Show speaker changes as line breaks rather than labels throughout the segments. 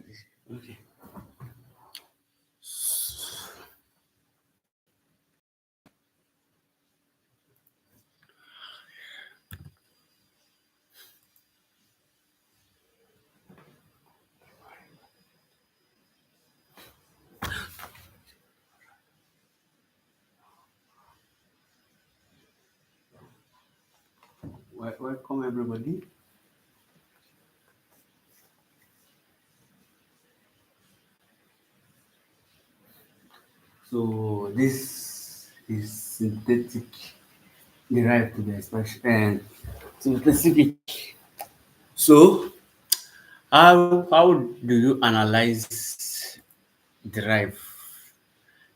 Okay. Welcome everybody. So this is synthetic derived to the expression and synthetic. So how do you analyze derive?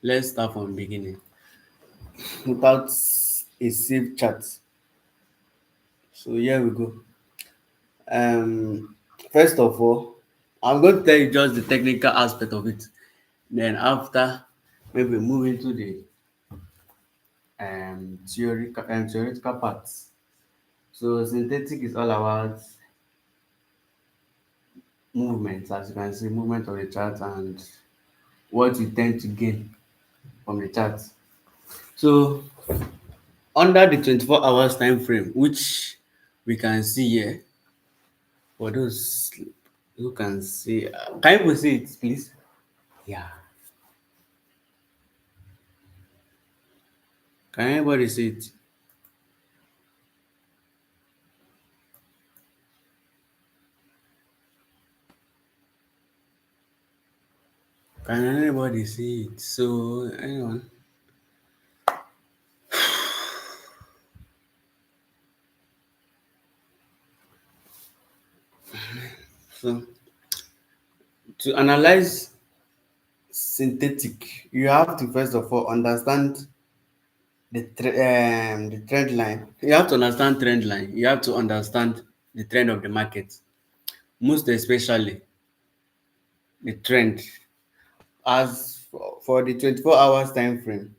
Let's start from beginning. Without a safe chart. So here we go. Um, First of all, I'm going to tell you just the technical aspect of it. Then after, maybe move into the theoretical parts. So synthetic is all about movement, as you can see, movement of the chart and what you tend to gain from the chart. So under the 24 hours time frame, which we can see here, for those who can see, can you see it, please? Yeah. Can anybody see it? Can anybody see it? So anyone? So to analyze synthetic, you have to first of all understand the trend line. You have to understand trend line. You have to understand the trend of the market, most especially the trend. As for the 24 hours time frame,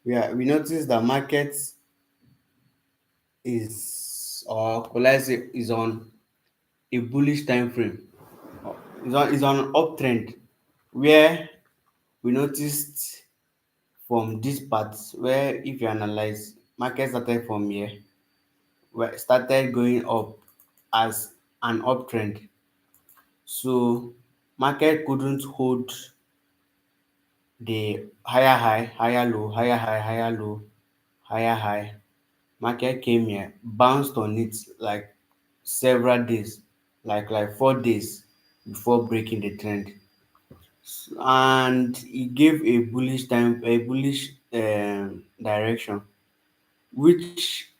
we notice that market or could I say is on a bullish time frame. Is on an uptrend where we noticed from this part where if you analyze market started from here where started going up as an uptrend. So market couldn't hold the higher high, higher low, higher high, higher low, higher high. Market came here, bounced on it like several days, like 4 days before breaking the trend. And it gave a bullish direction, which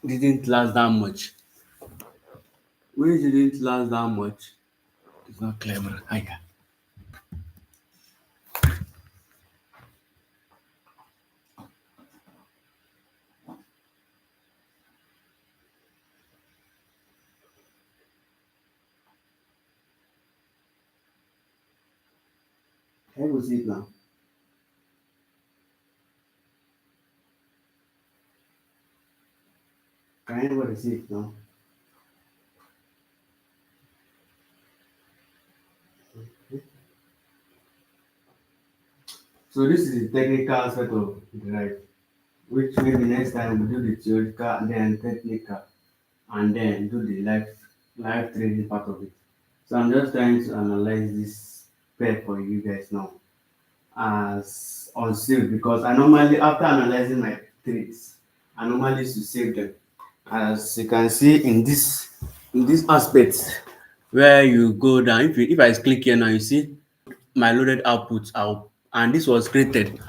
didn't last that much. Which didn't last that much. It's not clever. Hiya. How was it now? Can anybody see it now? So this is the technical aspect of the life, which maybe next time we do the theoretical and then technical, and then do the life training part of it. So I'm just trying to analyze this pair for you guys now as on save because I normally after analyzing my trades, I normally used to save them. As you can see in this aspect where you go down, if I click here now, you see my loaded outputs out, and this was created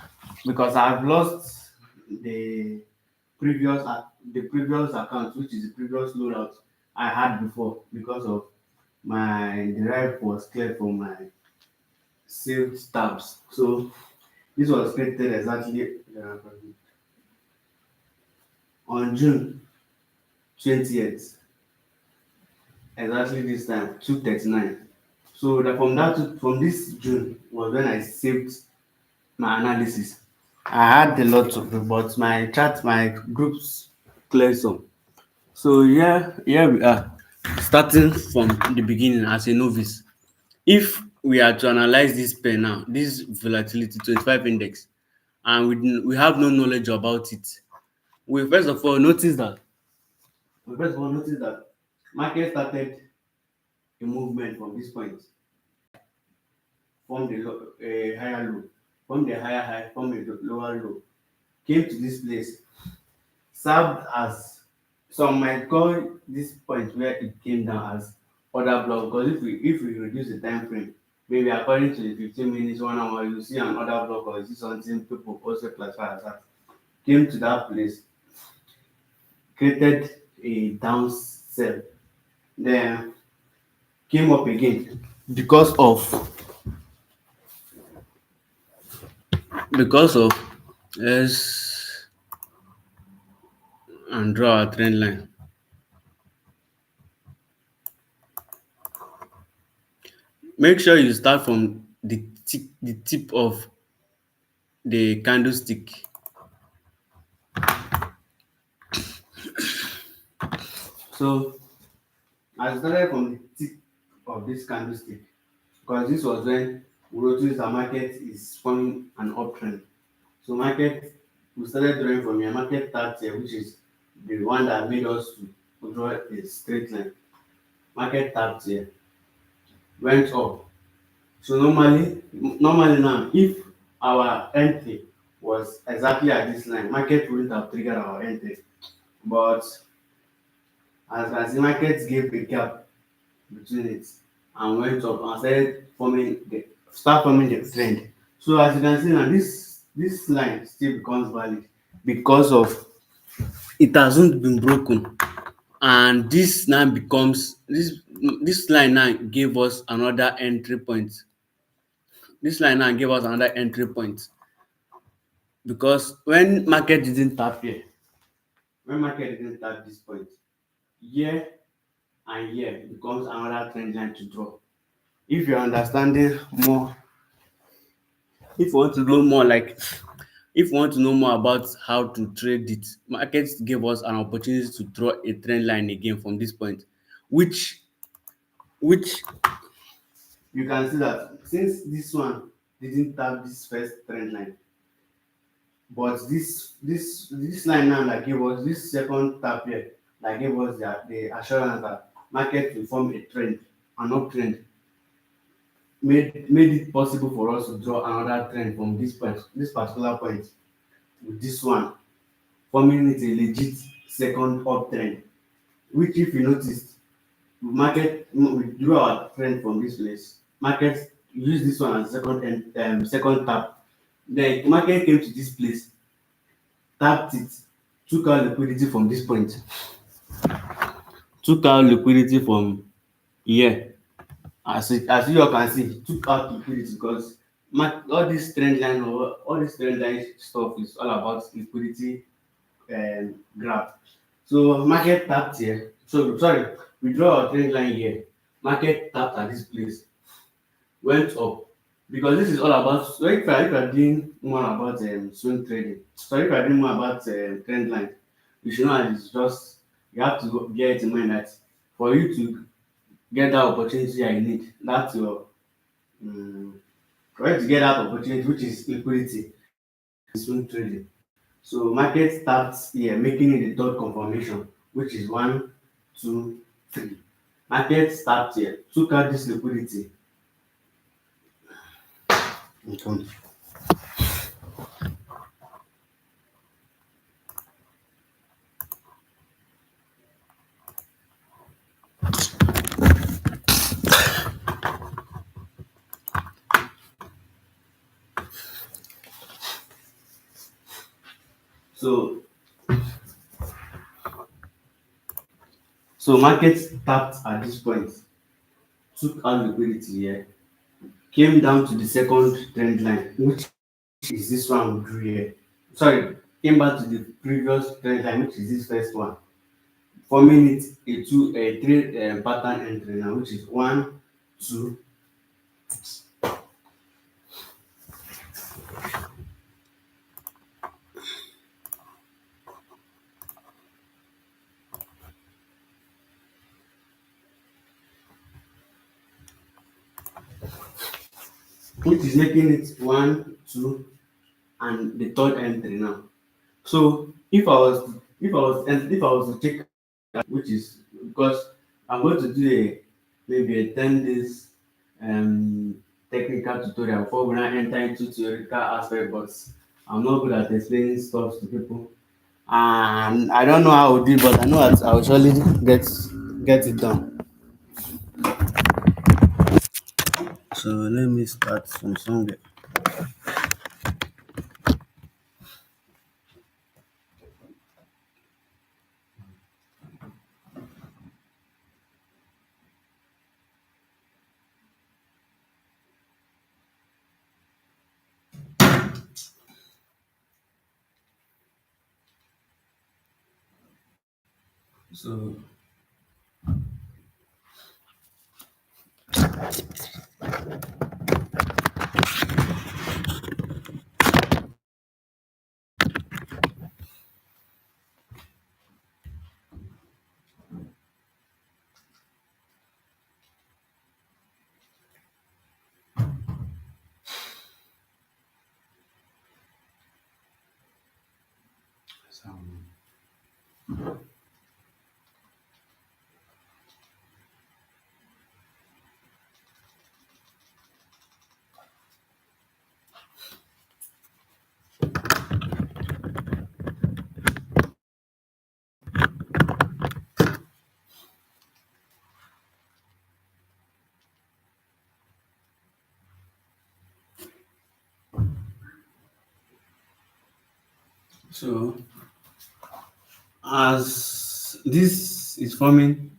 because I've lost the previous account, which is the previous loadout I had before because of my derive was cleared from my saved tabs. So this was created exactly on June 20th, exactly this time, 2:39. So that from this June was when I saved my analysis. I had a lot of it, but my groups cleared some. So here we are, starting from the beginning as a novice. If we are to analyze this pair now, this volatility 25 index, and we have no knowledge about it, we first of all notice that market started a movement from this point, formed a higher low, formed a higher high, formed a lower low, came to this place, served as, some might call this point where it came down as order block, because if we reduce the time frame, maybe according to the 15 minutes 1 hour, you see an order block or you see something people also classify as that, came to that place, created a down sell, then came up again because of let's and draw a trend line. Make sure you start from the tip of the candlestick. So I started from the tip of this candlestick, because this was when we noticed the market is forming an uptrend. So market, we started drawing from here, market tapped here, which is the one that made us to draw a straight line. Market tapped here, went up. So normally now, if our entry was exactly at this line, market wouldn't have triggered our entry. But as the market gave a gap between it and went up and start forming the trend. So as you can see now, this line still becomes valid because of it hasn't been broken, and this line now gave us another entry point. This line now gave us another entry point, because when market didn't tap this point, here and here becomes another trend line to draw. If you're understanding more, if you want to know more, like if you want to know more about how to trade it, market gave us an opportunity to draw a trend line again from this point, which which you can see that since this one didn't tap this first trend line, but this line now that gave us this second tap here, that gave us the assurance that market will form a trend, an uptrend, made it possible for us to draw another trend from this particular point, with this one forming it a legit second uptrend. Which, if you noticed, we drew our trend from this place. Market use this one as second tap. Then market came to this place, tapped it, took out liquidity from this point, took out liquidity from here. As you all can see, took out liquidity, because all this trend line stuff is all about liquidity graph. So market tapped here. So sorry, we draw our trend line here. Market tapped at this place, went up, because this is all about. So if you are doing more about swing trading, so if you are doing more about trend line, you should know that it's just, you have to bear it in mind that for you to get that opportunity that you need, that's your for you to get that opportunity, which is liquidity, swing trading. So market starts here, making it the third confirmation, which is 1, 2, 3. Market starts here, took out this liquidity. Okay. So market tapped at this point, took out liquidity here, came down to the second trend line, which is this one we drew here. Sorry, came back to the previous trend line, which is this first one, forming it a three pattern entry now, which is 1, 2. which is making it one, two, and the third entry now. So if I was to check, which is because I'm going to do a maybe a 10 days technical tutorial before we now enter into theoretical aspect, but I'm not good at explaining stuff to people. And I don't know how I will do, but I know I will surely get it done. So let me start from somewhere. So so so as this is forming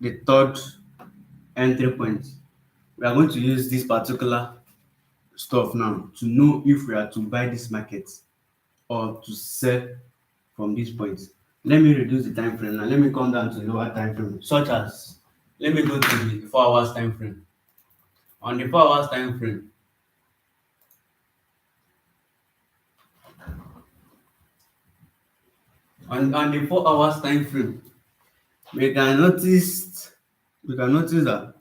the third entry point, we are going to use this particular stuff now to know if we are to buy this market or to sell from this point. Let me reduce the time frame now. Let me come down to lower time frame, such as let me go to the 4 hours time frame. On the 4 hours time frame, on the 4 hours time frame, we can notice that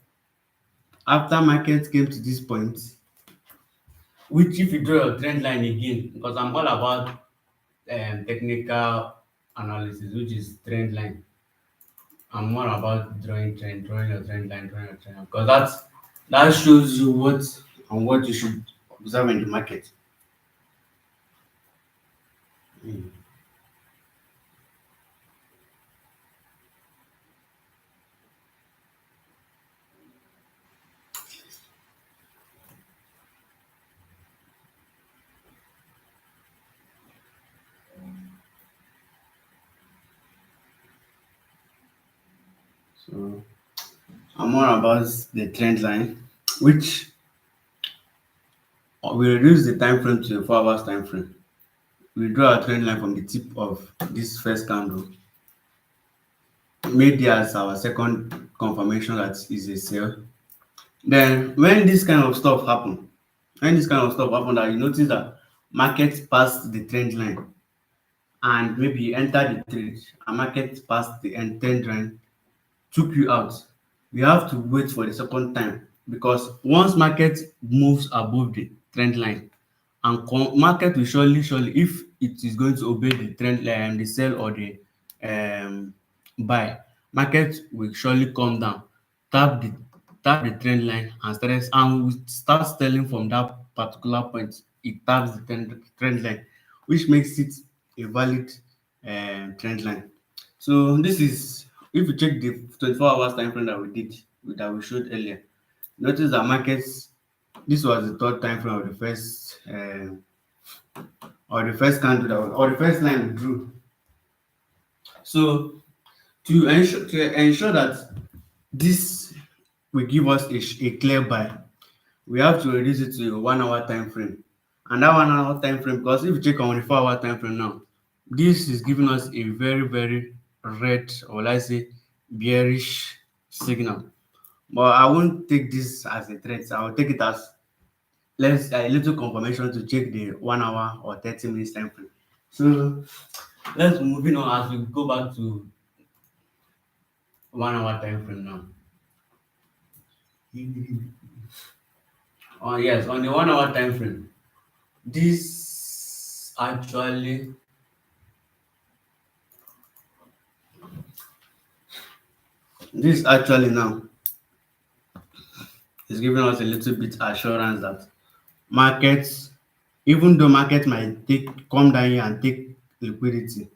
after market came to this point, which if you draw your trend line again, because I'm all about technical analysis, which is trend line. I'm more about drawing your trend line, drawing your trend line, because that shows you what you should observe in the market. Mm. So I'm more about the trend line, which we reduce the time frame to a 4 hours time frame. We draw a trend line from the tip of this first candle, made it as our second confirmation that is a sell. Then when this kind of stuff happen, that you notice that market passed the trend line and maybe you enter the trade and market passed the trend line, took you out, you have to wait for the second time, because once market moves above the trend line and market will surely, if it is going to obey the trend line, the sell or the um buy, market will surely come down, tap the trend line and will start selling from that particular point. It taps the trend line, which makes it a valid trend line. So this is, if you check the 24 hours time frame that we showed earlier, notice that markets, this was the third time frame of the first or the first candle or the first line we drew. So to ensure that this will give us a clear buy, we have to reduce it to a 1 hour time frame. And that 1 hour time frame, because if you check on the 4 hour time frame now, this is giving us a very red, or let's say bearish signal. But I won't take this as a threat. I will take it as a little confirmation to check the 1 hour or 30 minutes time frame. So let's moving on as we go back to 1 hour time frame now. Yes, on the 1 hour time frame, this actually this actually now is giving us a little bit assurance that markets, even though market might take come down here and take liquidity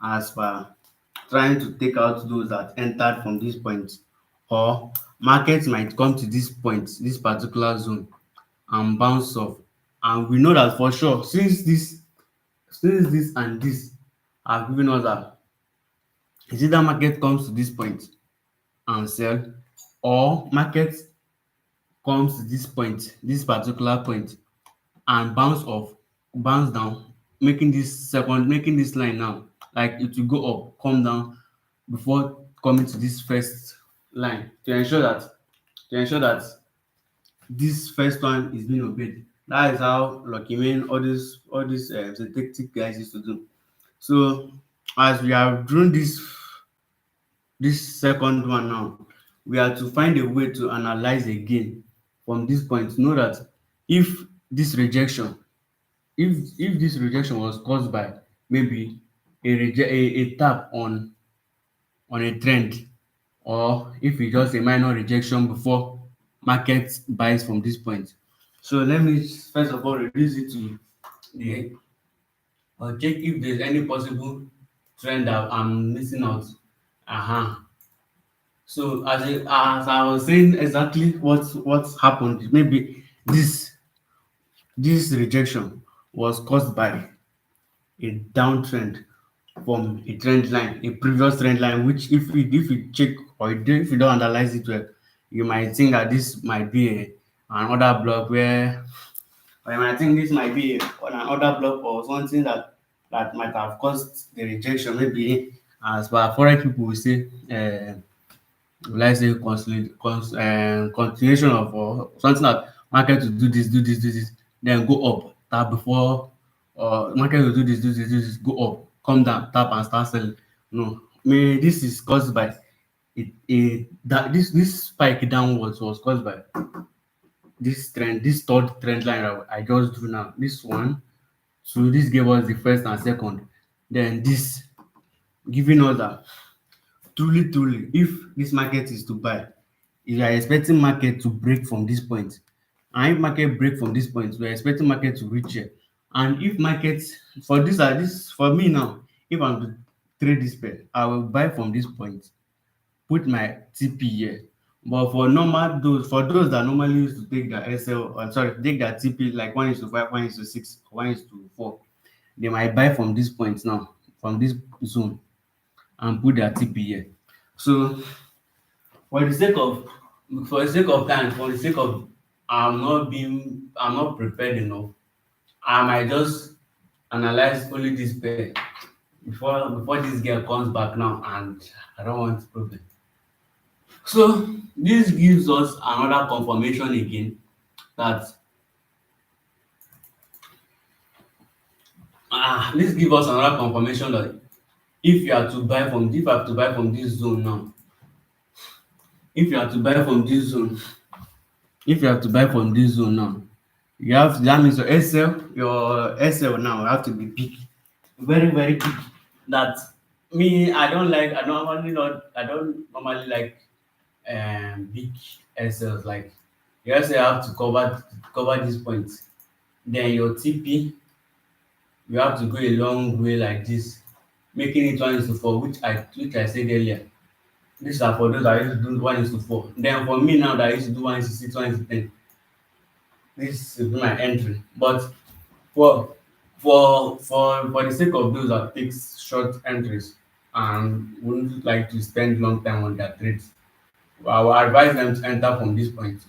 as per trying to take out those that entered from this point, or markets might come to this point, this particular zone, and bounce off. And we know that for sure, since this and this have given us that it's either market comes to this point and sell, or market comes to this point, this particular point, and bounce off, bounce down, making this line now, like it will go up, come down before coming to this first line to ensure that this first one is being obeyed. That is how Lucky Men, all these synthetic guys used to do. So as we have drawn this second one now, we are to find a way to analyze again from this point. Know that if this rejection, if this rejection was caused by maybe a tap on a trend, or if it's just a minor rejection before market buys from this point. So let me first of all reduce it to the or check if there's any possible trend that I'm missing out. Uh-huh. So as I was saying exactly what's happened, maybe this rejection was caused by a downtrend from a trend line, a previous trend line, which if you check, or if you don't analyze it well, you might think that this might be another block where, or you might think this might be another block or something that might have caused the rejection. Maybe as per foreign people will say, will I say continuation of, or something that market will do this, then go up, tap before, or market will do this, go up, come down, tap and start selling. No, may this is caused by that this spike downwards was caused by this third trend line that I just drew now. This one, so this gave us the first and second, then this giving us that truly, if this market is to buy, if you are expecting market to break from this point, and if market break from this point, we are expecting market to reach here. And if market, for me now, if I'm to trade this pair, I will buy from this point, put my TP here. But for those that normally used to take their SL, or sorry, take their TP like 1:5, 1:6, 1:4, they might buy from this point now, from this zone, and put their TP here. So for the sake of time, for the sake of I'm not prepared enough, I might just analyze only this pair before this girl comes back now, and I don't want problem. So this gives us another confirmation again that this gives us another confirmation that if I have to buy from this zone now, if you have to buy from this zone, if you have to buy from this zone now, that means your SL now have to be big, very very big. That me, I don't normally like big SLs. Like your SL have to cover this point. Then your TP, you have to go a long way like this, making it 1:4, which I said earlier. These are for those that used to do 1:4. Then for me now that I used to do 1:6, 1:10, this will be my entry. But for for the sake of those that takes short entries and wouldn't like to spend long time on their trades, I will advise them to enter from this point,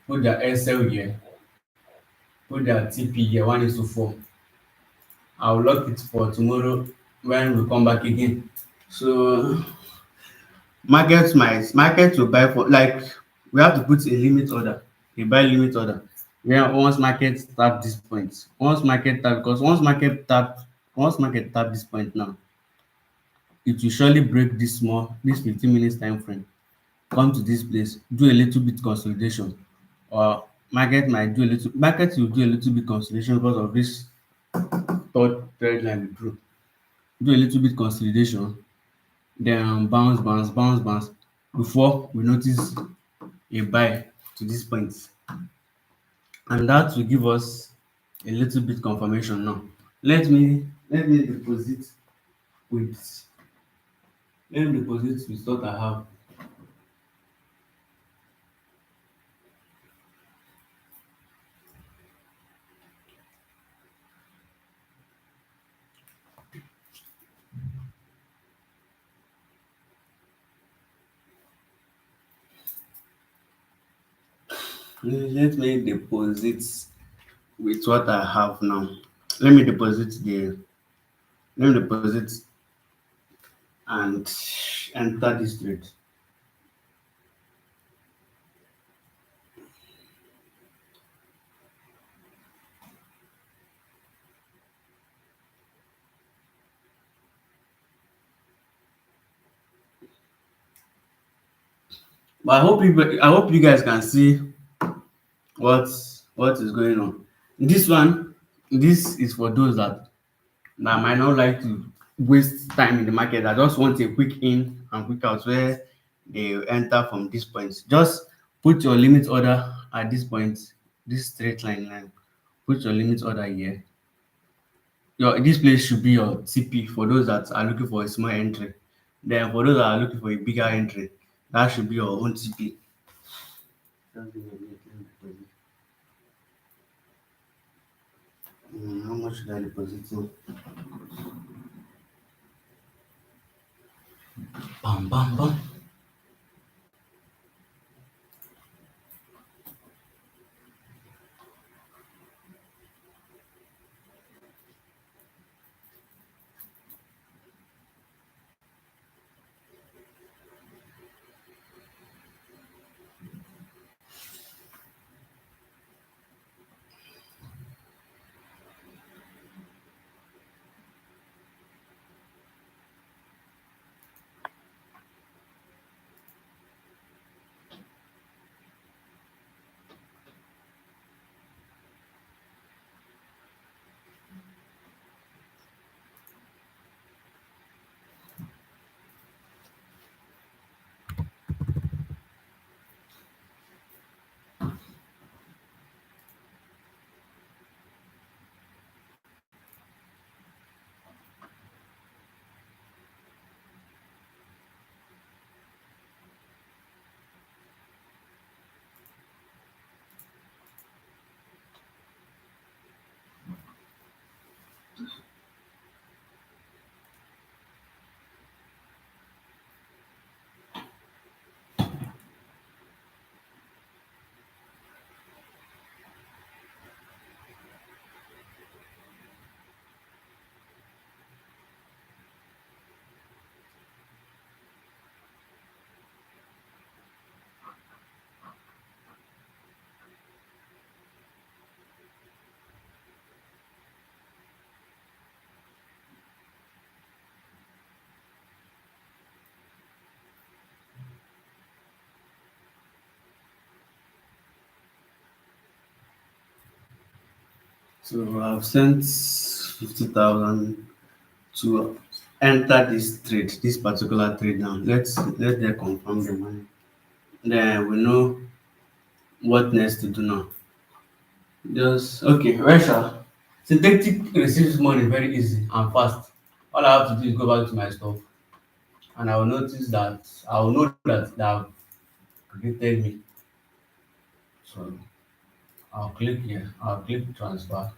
put their SL here, put their TP here, 1:4. I will lock it for tomorrow when we come back again. So market will buy for, like, we have to put a limit order, a buy limit order. Where once market tap this point, once market tap this point now, it will surely break this 15 minutes time frame, come to this place, do a little bit consolidation, or market will do a little bit consolidation because of this third trend line we drew. Do a little bit consolidation, then bounce before we notice a buy to this point, and that will give us a little bit confirmation now. Let me deposit with what I have. Let me deposit with what I have now. Let me deposit the let me deposit and enter this trade. But I hope you guys can see what what is going on. This one, this is for those that might not like to waste time in the market. I just want a quick in and quick out where they enter from this point. Just put your limit order at this point, this straight line. Put your limit order here. This place should be your TP for those that are looking for a small entry. Then for those that are looking for a bigger entry, that should be your own TP. Just give me a minute, let me deposit. How much should I deposit now? Bam, bam, bam. So I've sent 50,000 to enter this trade, this particular trade now. Let them confirm the money. Then we know what next to do now. Just okay, Russia. Synthetic receives money very easy and fast. All I have to do is go back to my stuff, and I will notice that I will know that they have created me. So I'll click here. I'll click transfer.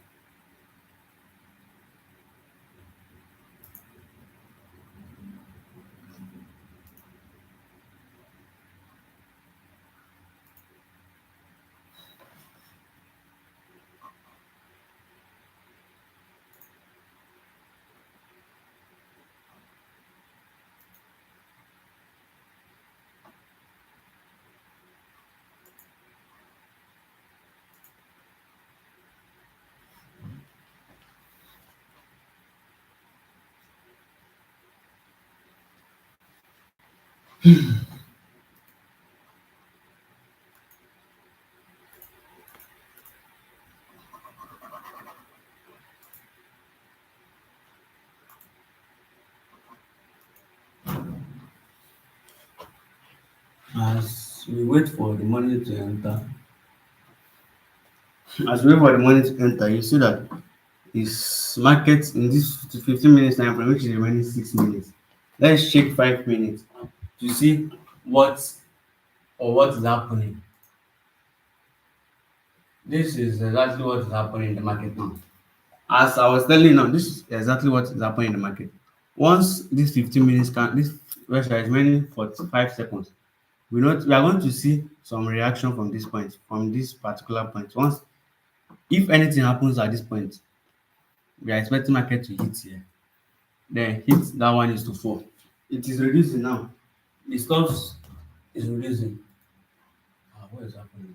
As we wait for the money to enter, as we wait for the money to enter, you see that is market in this 15 minutes time frame, which is remaining 6 minutes. Let's check 5 minutes to see what what is happening. This is exactly what is happening in the market now. As I was telling you now, this is exactly what is happening in the market. Once this 15 minutes can this where is remaining 45 seconds, we are going to see some reaction from this point, from this particular point. Once if anything happens at this point, we are expecting market to hit here. Then hit that one is to fall. It is reducing now. The stocks is reducing. What is happening?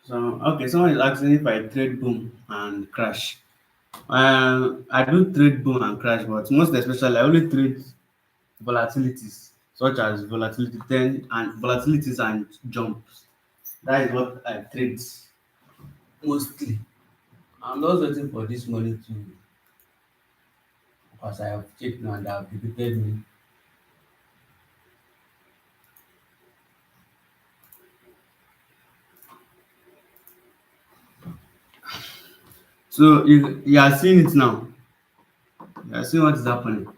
So okay, someone is asking if I trade boom and crash. I do trade boom and crash, but most especially I only trade volatilities such as volatility 10 and volatilities and jumps. That is what I trade mostly. I'm not waiting for this money to because I have checked now and they have debited me. So you are seeing it now. You are seeing what is happening.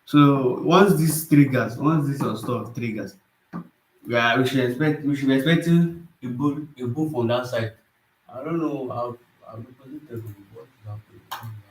So once this your stuff triggers, we should be expecting a bull from that side. I don't know how predictable what is happening. What is happening.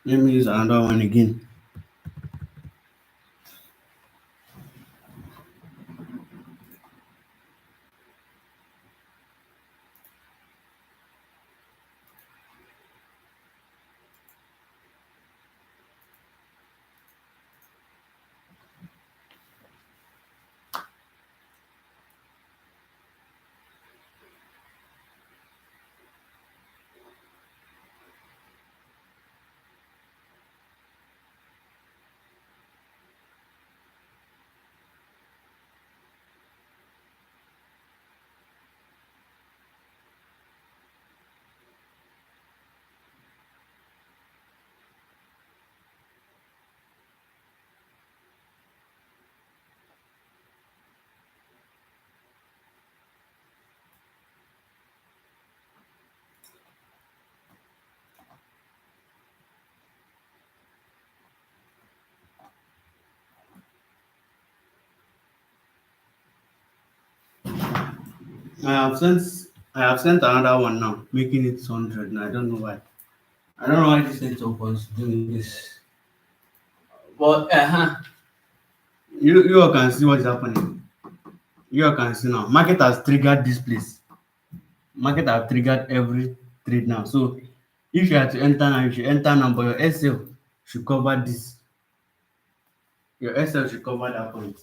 Let me use another one again. I have sent I have sent another one now, making it 100. And I don't know why. I don't know why this network was doing this. But you all can see what is happening. You all can see now. Market has triggered this place. Market have triggered every trade now. So if you are to enter now, you should enter now, but your SL should cover this. Your SL should cover that point.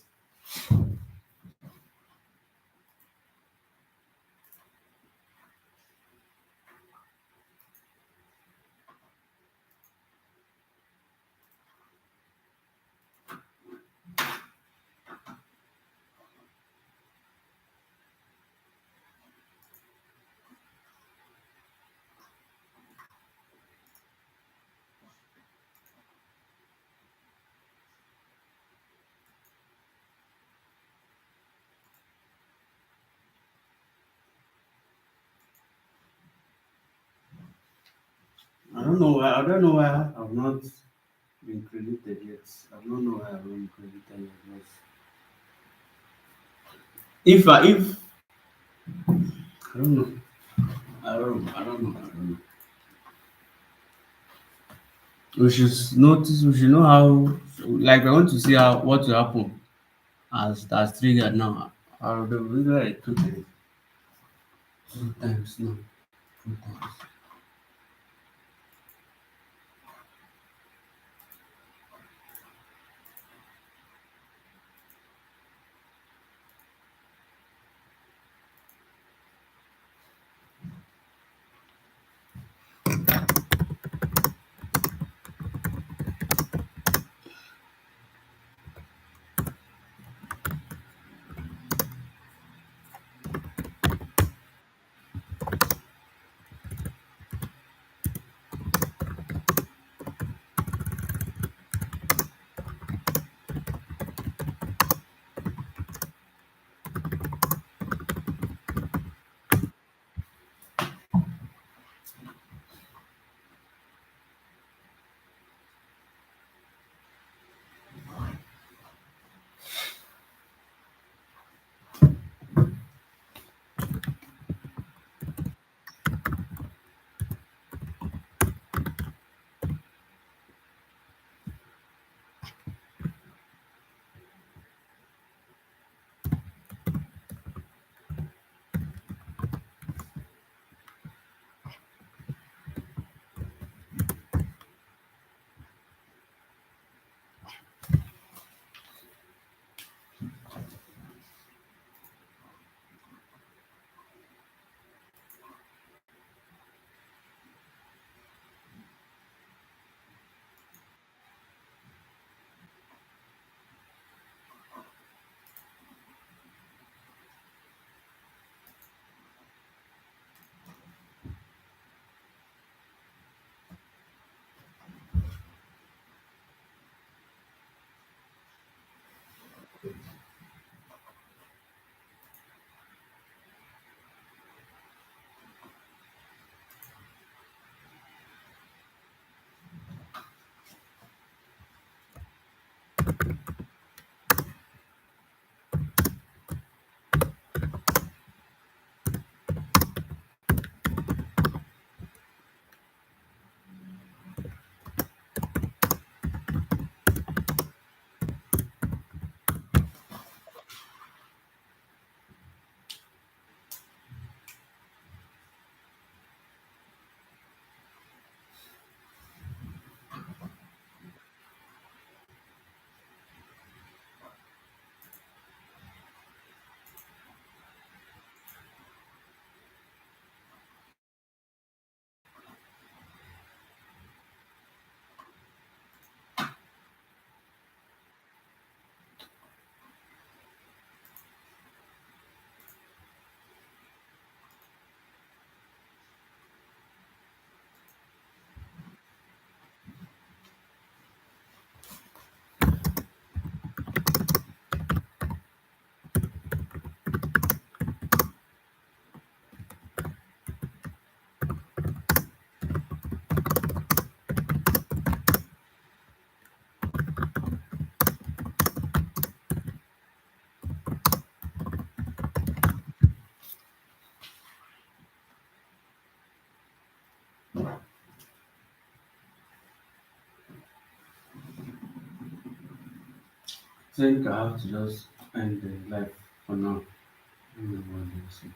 I don't know why I've not been credited yet. I don't know why I've not been credited yet. If I don't know. I don't know. We should know how, like I want to see how what will happen as that's triggered now. I'll do it two times now. Two times. think I have to just end the life for now. What do you say?